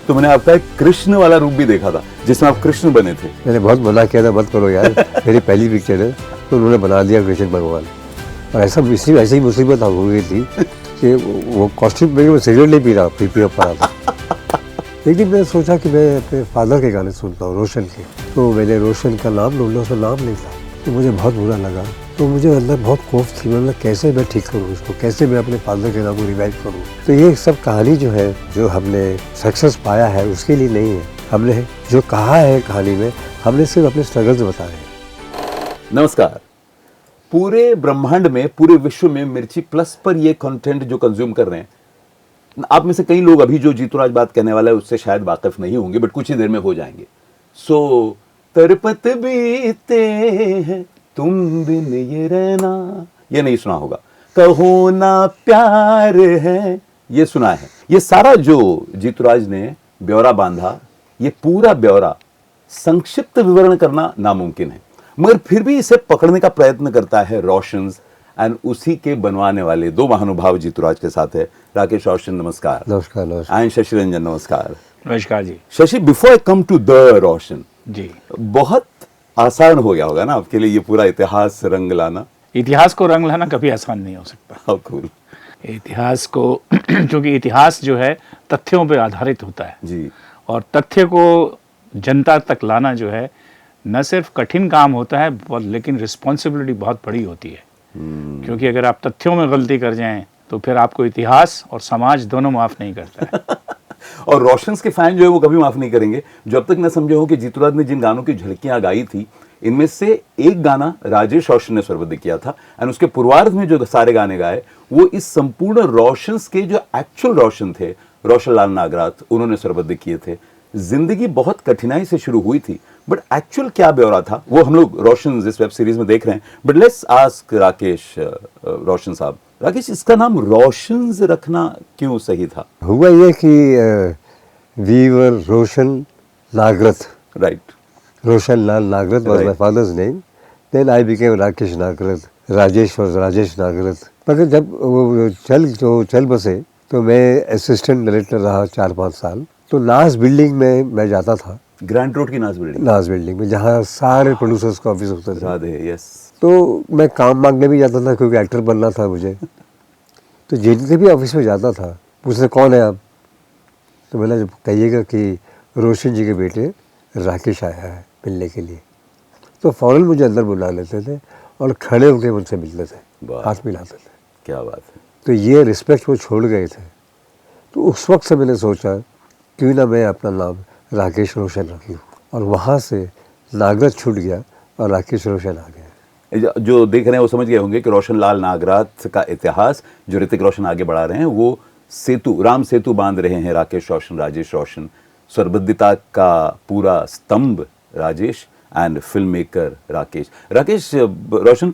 तो मैंने आपका एक कृष्ण वाला रूप भी देखा था जिसमें आप कृष्ण बने थे। मैंने बहुत मना किया था, मत करो यार। मेरी पहली पिक्चर है तो उन्होंने बना दिया कृष्ण भगवान। और ऐसा ही मुसीबत हो गई थी कि वो कॉस्ट्यूम में मैं सिगरेट नहीं पी रहा, पी पा रहा था। एक दिन मैंने सोचा कि मैं अपने फादर के गाने सुनता हूँ, रोशन के। तो मैंने रोशन का नाम ढूंढा, उसका नाम नहीं था, तो मुझे बहुत बुरा लगा। तो मुझे अंदर बहुत खौफ थी, मतलब कैसे मैं ठीक करूँ इसको, कैसे मैं अपने फादर के नाम को रिवाइव करूँ। तो ये सब कहानी जो है, जो हमने सक्सेस पाया है उसके लिए नहीं है। हमने जो कहा है कहानी में, हमने सिर्फ अपने स्ट्रगल्स बताए हैं। नमस्कार। पूरे ब्रह्मांड में, पूरे विश्व में मिर्ची प्लस पर ये कंटेंट जो कंज्यूम कर रहे हैं, आप में से कई लोग अभी जो जीतूराज बात करने वाला है उससे शायद वाकिफ नहीं होंगे, बट कुछ ही देर में हो जाएंगे। सो तरपत बीते हैं तुम बिन ये रहना, ये नहीं सुना होगा। कहो ना प्यार है, ये सुना है। ये सारा जो जीतूराज ने ब्यौरा बांधा, ये पूरा ब्यौरा संक्षिप्त विवरण करना नामुमकिन है, मगर फिर भी इसे पकड़ने का प्रयत्न करता है रोशंस, एंड उसी के बनवाने वाले दो महानुभाव जीतूराज के साथ है। राकेश रोशन, नमस्कार। नमस्कार। नमस्कार। एंड शशि रंजन, नमस्कार। नमस्कार ji. Shashi, before I come to the Roshan ji, बहुत आसान हो गया होगा ना आपके लिए ये पूरा इतिहास रंग लाना? इतिहास को रंग लाना कभी आसान नहीं हो सकता। How cool. इतिहास को क्योंकि इतिहास जो है तथ्यों पे आधारित होता है जी। और तथ्य को जनता तक लाना जो है न सिर्फ कठिन काम होता है, लेकिन रिस्पॉन्सिबिलिटी बहुत बड़ी होती है। क्योंकि अगर आप तथ्यों में गलती कर जाएं तो फिर आपको इतिहास और समाज दोनों माफ नहीं करता है। और रोशंस के फैन जो है वो कभी माफ नहीं करेंगे, जो अब तक न समझे हो कि जीतूराज ने जिन गानों की झलकियां गाई थी, इनमें से एक गाना राजेश रोशन ने स्वरबद्ध किया था, एंड उसके पूर्वार्ध में जो सारे गाने गाए वो इस संपूर्ण रोशंस के जो एक्चुअल रोशन थे, रोशन लाल नागराथ, उन्होंने स्वरबद्ध किए थे। जिंदगी बहुत कठिनाई से शुरू हुई थी, बट एक्चुअल क्या ब्यौरा था वो हम लोग रोशन इस वेब सीरीज में देख रहे हैं। बट लेट्स आस्क राकेश, रोशन साहब, राकेश, इसका नाम रोशंस रखना क्यों सही था? हुआ ये कि वीवर Roshan Nagrath, right, Roshan Lal Nagrath was my father's name. Then I became Rakesh Nagrath, Rajesh was Rajesh Nagrath. मगर जब वो चल बसे तो मैं असिस्टेंट डायरेक्टर रहा 4-5 साल। तो नाज बिल्डिंग में मैं जाता था, ग्रैंड रोड की नाज बिल्डिंग में, जहाँ सारे प्रोड्यूसर्स का ऑफिस होता था। याद है? यस। तो मैं काम मांगने भी जाता था क्योंकि एक्टर बनना था मुझे। तो जिनके भी ऑफिस में जाता था पूछते कौन है आप, तो मैंने जब कहिएगा कि रोशन जी के बेटे राकेश आया है मिलने के लिए, तो फ़ौरन मुझे अंदर बुला लेते थे और खड़े होकर मुझसे मिलते थे, हाथ मिलाते थे। क्या बात है। तो ये रिस्पेक्ट वो छोड़ गए थे। तो उस वक्त से मैंने सोचा क्यों ना मैं अपना नाम राकेश रोशन रख लूँ, और वहाँ से नागरथ छूट गया और राकेश रोशन आ गया। जो देख रहे हैं वो समझ गए होंगे कि रोशन लाल नागराथ का इतिहास जो ऋतिक रोशन आगे बढ़ा रहे हैं, वो सेतु, राम सेतु बांध रहे हैं राकेश रोशन, राजेश रोशन। स्वरबद्धिता का पूरा स्तंभ Rajesh, and film maker Rakesh. Rakesh Roshan,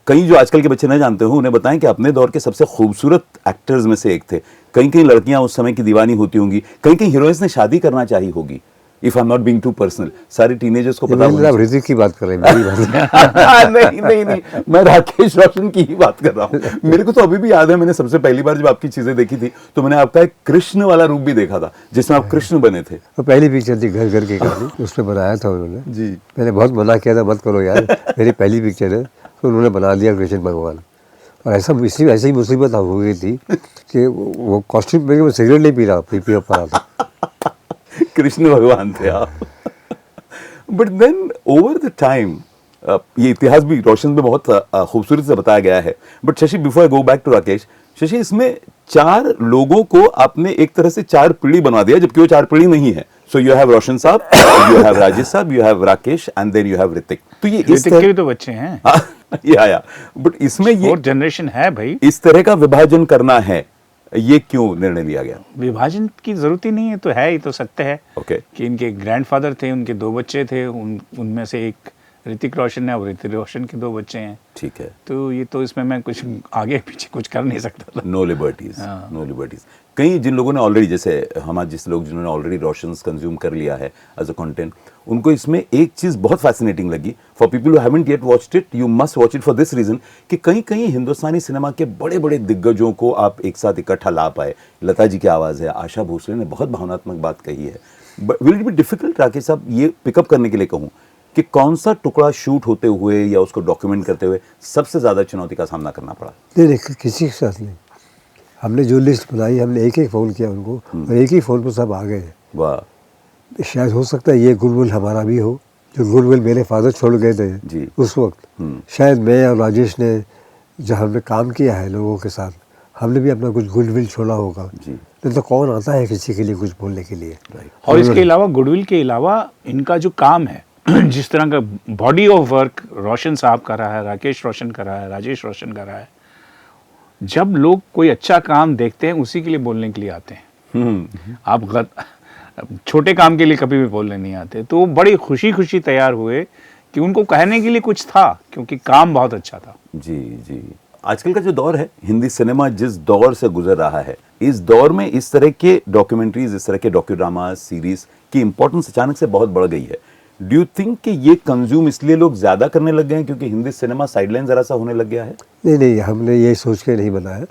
कई जो आजकल के बच्चे नहीं जानते हो उन्हें बताएं कि अपने दौर के सबसे खूबसूरत एक्टर्स में से एक थे। कई कई लड़कियां उस समय की दीवानी होती होंगी, कई कई हीरोइंस ने शादी करना चाहिए होगी। If I am not being too personal, सारे टीनेजर्स को पता होगा। ऋतिक की बात कर रहे हैं, मेरी बात नहीं, मैं राकेश रोशन की ही बात कर रहा हूँ। मेरे को तो अभी भी याद है, मैंने सबसे पहली बार जब आपकी चीजें देखी थी तो मैंने आपका एक कृष्ण वाला रूप भी देखा था जिसमें आप कृष्ण बने थे। तो पहली पिक्चर थी घर घर की कहानी, उसमें बनाया था उन्होंने जी। मैंने बहुत मना किया था, मत करो यार। मेरी पहली पिक्चर है तो उन्होंने बना दिया कृष्ण भगवान। और ऐसा ही मुसीबत हो गई थी कि वो कॉस्ट्यूम में मैं सिगरेट नहीं पी रहा, पी पा रहा था। कृष्ण भगवान थे आप। But then over the time, ये इतिहास भी रोशन में बहुत खूबसूरती से बताया गया है। But Shashi, before I go back to Rakesh, Shashi, इसमें 4 लोगों को आपने एक तरह से 4 पीढ़ी बना दिया, जबकि वो 4 पीढ़ी नहीं है। सो यू हैव रोशन साहब, you have Rajesh sahab, you have Rakesh, and then you have Hrithik. तो ये इस ऋतिक के भी तो बच्चे हैं। या बट इसमें ये 4th जनरेशन है भाई। इस तरह का विभाजन करना है, ये क्यों निर्णय लिया गया? विभाजन की जरूरत ही नहीं है, तो है ही, तो सत्य है। ओके। कि इनके ग्रैंडफादर थे, उनके 2 बच्चे थे, उनमें से एक ऋतिक रोशन है और ऋतिक रोशन के 2 बच्चे हैं। ठीक है। तो ये तो इसमें मैं कुछ आगे पीछे कुछ कर नहीं सकता था। No liberties, no liberties. कई जिन लोगों ने ऑलरेडी, जैसे हमारे जिस लोग जिन्होंने ऑलरेडी रोशंस कंज्यूम कर लिया है एज अ कंटेंट, उनको इसमें एक चीज़ बहुत फैसिनेटिंग लगी. For people who haven't yet watched it, you must watch it for this reason कि कहीं कहीं हिंदुस्तानी सिनेमा के बड़े बड़े दिग्गजों को आप एक साथ इकट्ठा ला पाए. लता जी की आवाज़ है, आशा भोसले ने बहुत भावनात्मक बात कही है. Will it be difficult Rakesh साहब ये पिकअप करने के लिए कहूँ कि कौन सा टुकड़ा शूट होते हुए या उसको डॉक्यूमेंट करते हुए सबसे ज़्यादा चुनौती का सामना करना पड़ा? नहीं, किसी के साथ नहीं. हमने जो लिस्ट बनाई, हमने एक एक फ़ोन किया उनको और एक ही फ़ोन पर सब आ गए. वाह. शायद हो सकता है ये गुडविल हमारा भी हो, जो गुडविल मेरे फादर छोड़ गए थे जी. उस वक्त. शायद मैं और राजेश ने जब हमने काम किया है लोगों के साथ, हमने भी अपना कुछ गुडविल छोड़ा होगा. जी. नहीं तो कौन आता है किसी के लिए कुछ बोलने के लिए. और इसके अलावा गुडविल के अलावा इनका जो काम है, जिस तरह का बॉडी ऑफ वर्क रोशन साहब कर रहा है, राकेश रोशन कर रहा है, राजेश रोशन कर रहा है, जब लोग कोई अच्छा काम देखते हैं उसी के लिए बोलने के लिए आते हैं. आप छोटे काम के लिए कभी भी बोलने नहीं आते. तो वो बड़ी खुशी खुशी तैयार हुए कि उनको कहने के लिए कुछ था, क्योंकि काम बहुत अच्छा था. जी जी. आजकल का जो दौर है, हिंदी सिनेमा जिस दौर से गुजर रहा है, इस दौर में इस तरह के डॉक्यूमेंट्रीज, इस तरह के डॉक्यूड्रामा सीरीज की इंपॉर्टेंस अचानक से बहुत बढ़ गई है. डू यू थिंक कि ये कंज्यूम इसलिए लोग ज्यादा करने लग गए हैं क्योंकि हिंदी सिनेमा साइडलाइन जरा सा होने लग गया है? नहीं, हमने ये सोच के नहीं बनाया.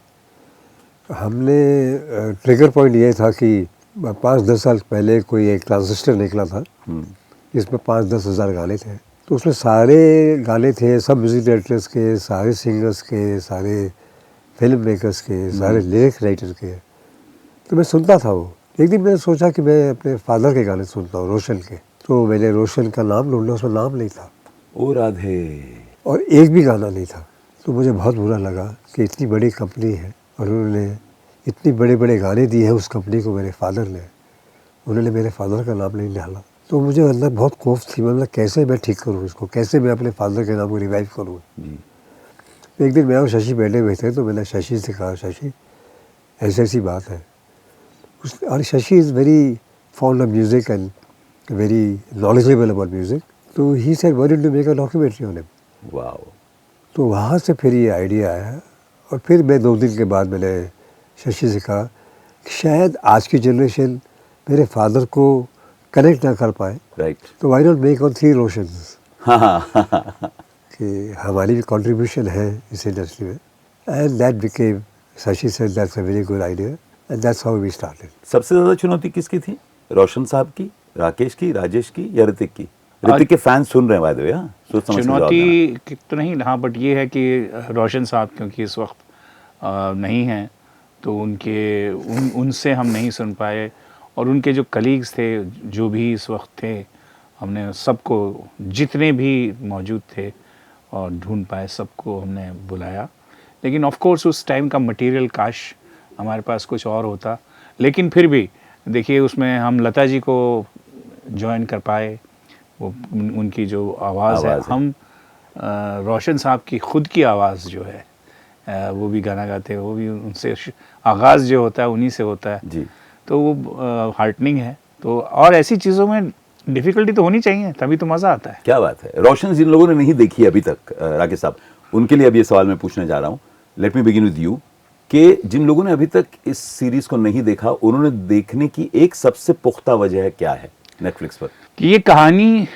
हमने ट्रिगर पॉइंट ये था कि 5-10 साल पहले कोई एक ट्रांजिस्टर निकला था जिसमें 5-10 हज़ार गाने थे. तो उसमें सारे गाने थे, सब म्यूजिक डायरेक्टर्स के, सारे सिंगर्स के, सारे फिल्म मेकर्स के, सारे लिरिक राइटर के. तो मैं सुनता था वो. एक दिन मैंने सोचा कि मैं अपने फादर के गाने सुनता हूँ, रोशन के. तो मैंने रोशन का नाम ढूंढा, उसमें नाम नहीं था. ओ राधे. और एक भी गाना नहीं था. तो मुझे बहुत बुरा लगा कि इतनी बड़ी कंपनी है और उन्होंने इतनी बड़े बड़े गाने दिए हैं उस कंपनी को, मेरे फादर ने, उन्होंने मेरे फादर का नाम नहीं डाला. तो मुझे अंदर बहुत खौफ थी. मतलब कैसे मैं ठीक करूँ इसको, कैसे मैं अपने फादर के नाम को रिवाइव करूँ. एक दिन मैं और शशि बैठे हुए थे, तो मैंने शशि से कहा, शशि ऐसी बात है. और Shashi is very fond of music and very knowledgeable about music. तो he said why don't you make a documentary on him. Wow. तो वहाँ से फिर ये आइडिया आया. और फिर मैं 2 दिन के बाद मैंने शशि से कहा कि शायद आज की जनरेशन मेरे फादर को कनेक्ट ना कर पाए. राइट. तो why not make on 3 Roshans. हाँ. कि हमारी भी कंट्रीब्यूशन है इस इंडस्ट्री में. And that became, Shashi said that's a very good idea and that's how we started. सबसे ज्यादा चुनौती किसकी थी? रोशन साहब की, राकेश की, राजेश की या ऋतिक की? ऋतिक के फैंस सुन रहे हैं बाय द वे. हाँ, सोच समझ के जवाब चुनौती तो नहीं, हाँ, बट ये है कि रोशन साहब क्योंकि इस वक्त नहीं हैं, तो उनसे हम नहीं सुन पाए. और उनके जो कलीग्स थे, जो भी इस वक्त थे, हमने सबको, जितने भी मौजूद थे और ढूंढ पाए, सबको हमने बुलाया. लेकिन ऑफ कोर्स उस टाइम का मटेरियल काश हमारे पास कुछ और होता. लेकिन फिर भी देखिए, उसमें हम लता जी को ज्वाइन कर पाए. वो उनकी जो आवाज़ है, हम रोशन साहब की खुद की आवाज़ जो है, वो भी गाना गाते हैं. वो भी उनसे आगाज़ जो होता है उन्हीं से होता है जी. तो वो हार्टनिंग है। तो और ऐसी चीज़ों में डिफ़िकल्टी तो होनी चाहिए, तभी तो मज़ा आता है। क्या बात है। रोशन जिन लोगों ने नहीं देखी अभी तक राकेश साहब, उनके लिए अब ये सवाल मैं पूछने जा रहा हूँ। Let me begin with you कि जिन लोगों ने अभी तक इस सीरीज को नहीं देखा, उन्होंने देखने की एक सबसे पुख्ता वजह क्या है नेटफ्लिक्स पर? कि ये कहानी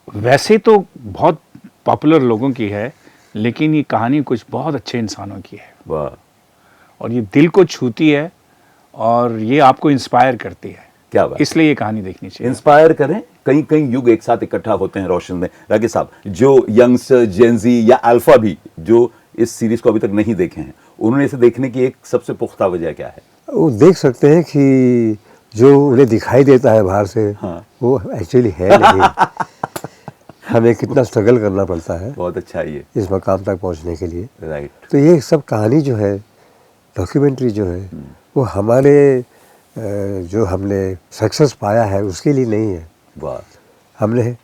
वैसे तो बहुत पॉपुलर लोगों की है, लेकिन ये कहानी कुछ बहुत अच्छे इंसानों की है। वाह। और ये दिल को छूती है और ये आपको इंस्पायर करती है। क्या बात। इसलिए ये कहानी देखनी चाहिए। इंस्पायर करें। कई कई युग एक साथ इकट्ठा होते हैं रोशन में। राकेश साहब, जो यंगस्टर, जेनजी या अल्फा भी जो इस सीरीज को अभी तक नहीं देखे हैं, उन्होंने इसे देखने की एक सबसे पुख्ता वजह क्या है? वो देख सकते हैं कि जो उन्हें दिखाई देता है बाहर से, हाँ। वो एक्चुअली है नहीं। हमें कितना स्ट्रगल करना पड़ता है बहुत अच्छा ये इस मकाम तक पहुंचने के लिए। राइट। तो ये सब कहानी जो है, डॉक्यूमेंट्री जो है, वो हमारे जो हमने सक्सेस पाया है उसके लिए नहीं है। वाह। हमने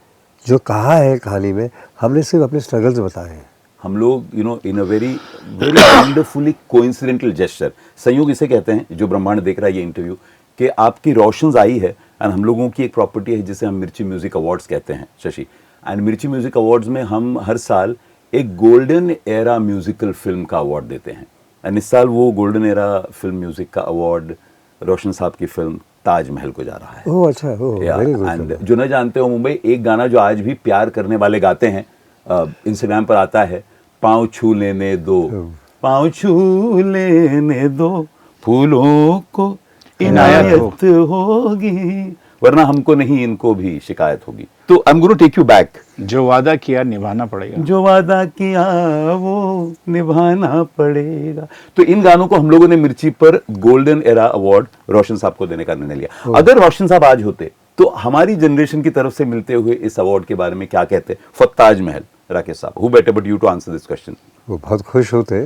जो कहा है कहानी में, हमने सिर्फ अपने स्ट्रगल्स बताए हैं। हम लोग in a very very wonderfully coincidental gesture, संयोग इसे कहते हैं, जो ब्रह्मांड देख रहा है ये इंटरव्यू, कि आपकी रोशंस आई है एंड हम लोगों की एक प्रॉपर्टी है जिसे हम मिर्ची म्यूजिक अवार्ड्स कहते हैं शशि। एंड मिर्ची म्यूजिक अवार्ड्स में हम हर साल एक गोल्डन एरा म्यूजिकल फिल्म का अवार्ड देते हैं। एंड इस साल वो गोल्डन एरा फिल्म म्यूजिक का अवार्ड रोशन साहब की फिल्म ताजमहल को जा रहा है। ओह अच्छा, ओह वेरी गुड। एंड जो न जानते हो मुंबई, एक गाना जो आज भी प्यार करने वाले गाते हैं, इंस्टाग्राम पर आता है, पाँव छू लेने दो, पाँव छू लेने दो, फूलों को इनायत होगी, वरना हमको नहीं इनको भी शिकायत होगी। तो I am going to take you back. जो वादा किया निभाना पड़ेगा। जो वादा किया वो निभाना पड़ेगा। तो इन गानों को हम लोगों ने मिर्ची पर गोल्डन एरा अवार्ड रोशन साहब को देने का निर्णय लिया। अगर रोशन साहब आज होते तो हमारी जनरेशन की तरफ से मिलते हुए इस अवार्ड के बारे में क्या कहते for Taj Mahal? Rakesh sahab, who better but you to answer this question. वो बहुत खुश होते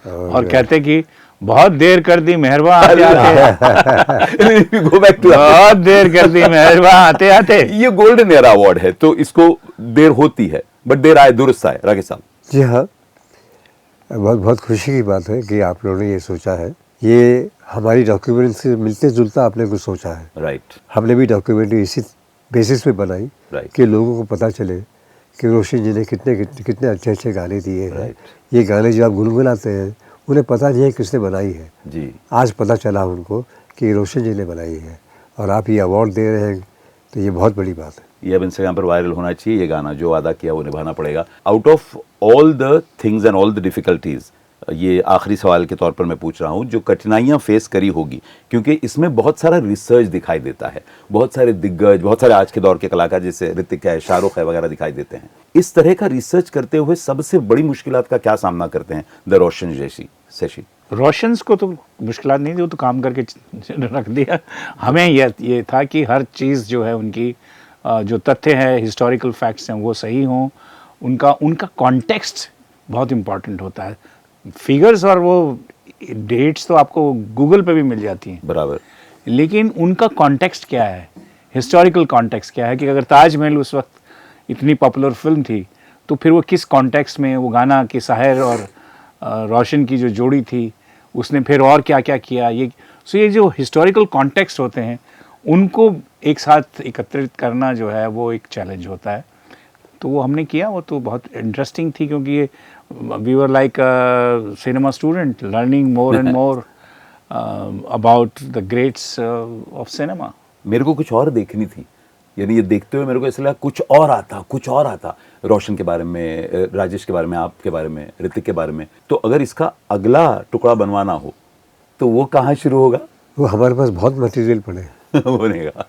और कहते कि बहुत देर कर दी मेहरबान आते आते। गो बैक टू, बहुत देर कर दी मेहरबान आते आते। ये गोल्डन एरा अवार्ड है तो इसको देर होती है, बट देर आए दुरुस्त आए। राकेश साहब जी हाँ, बहुत बहुत खुशी की बात है कि आप लोगों ने ये सोचा है। ये हमारी डॉक्यूमेंट्री से मिलते जुलता आपने कुछ सोचा है। राइट, हमने भी डॉक्यूमेंट्री इसी बेसिस पे बनाई Right. कि लोगों को पता चले कि रोशन जी ने कितने कितने अच्छे अच्छे गाने दिए हैं। Right. ये गाने जो आप गुनगुनाते हैं उन्हें पता नहीं है किसने बनाई है। जी आज पता चला उनको कि रोशन जी ने बनाई है, और आप ये अवार्ड दे रहे हैं तो ये बहुत बड़ी बात है। ये अब इंस्टाग्राम पर वायरल होना चाहिए। ये गाना जो वादा किया वो निभाना पड़ेगा। Out of all the things and all the difficulties, ये आखिरी सवाल के तौर पर मैं पूछ रहा हूँ, जो कठिनाइयाँ फेस करी होगी, क्योंकि इसमें बहुत सारा रिसर्च दिखाई देता है, बहुत सारे दिग्गज, बहुत सारे आज के दौर के कलाकार जैसे ऋतिक है, शाहरुख है वगैरह दिखाई देते हैं। इस तरह का रिसर्च करते हुए सबसे बड़ी मुश्किलात का क्या सामना करते हैं द रोशन जैसी शशि? रोशंस को तो मुश्किल नहीं थी, वो तो काम करके रख दिया। हमें ये था कि हर चीज़ जो है उनकी जो तथ्य है, हिस्टोरिकल फैक्ट्स हैं, वो सही हों। उनका कॉन्टेक्स्ट बहुत इम्पॉर्टेंट होता है। फिगर्स और वो डेट्स तो आपको गूगल पे भी मिल जाती हैं, बराबर, लेकिन उनका कॉन्टेक्स्ट क्या है, हिस्टोरिकल कॉन्टेक्स्ट क्या है, कि अगर ताजमहल उस वक्त इतनी पॉपुलर फिल्म थी तो फिर वो किस कॉन्टेक्स्ट में वो गाना, कि साहिर और रोशन की जो जोड़ी थी उसने फिर और क्या क्या किया। ये जो हिस्टोरिकल कॉन्टेक्स्ट होते हैं उनको एक साथ एकत्रित करना जो है वो एक चैलेंज होता है। तो वो हमने किया, वो तो बहुत इंटरेस्टिंग थी, क्योंकि ये we were like cinema student learning more and more about the greats of cinema. मेरे को कुछ और देखनी थी, यानी ये देखते हुए मेरे को ऐसा लगा कुछ और आता रोशन के बारे में, राजेश के बारे में, आपके बारे में, ऋतिक के बारे में। तो अगर इसका अगला टुकड़ा बनवाना हो तो वो कहाँ शुरू होगा? वो हमारे पास बहुत मटेरियल पड़े बनेगा।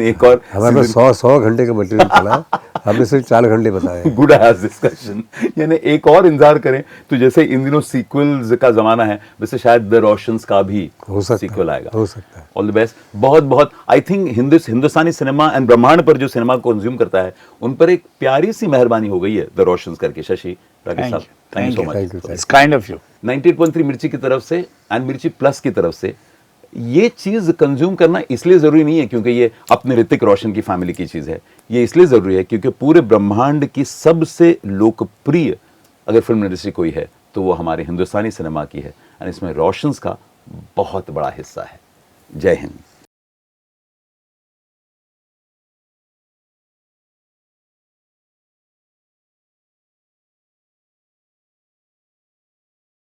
एक और हमारे पास 100 घंटे का मटेरियल पड़ा, हमने सिर्फ 4 घंटे बताए। गुड एज डिस्कशन, यानी एक और इंतजार करें। तो जैसे इन दिनों सीक्वल्स का जमाना है, वैसे शायद द रोशंस का भी हो सकता सीक्वल आएगा। हो सकता है। All the best. बहुत बहुत I think Hindustani cinema and ब्रह्मांड पर जो सिनेमा को कंज्यूम करता है उन पर एक प्यारी सी मेहरबानी हो गई है द रोशंस करके। शशि, राकेश साहब, thank you so Thank you, much. thank it's kind of you. 98.3 मिर्ची की तरफ से एंड मिर्ची प्लस की तरफ से ये चीज कंज्यूम करना इसलिए जरूरी नहीं है क्योंकि ये अपने ऋतिक रोशन की फैमिली की चीज है। ये इसलिए जरूरी है क्योंकि पूरे ब्रह्मांड की सबसे लोकप्रिय अगर फिल्म इंडस्ट्री कोई है तो वो हमारे हिंदुस्तानी सिनेमा की है, एंड इसमें रोशंस का बहुत बड़ा हिस्सा है। जय हिंद।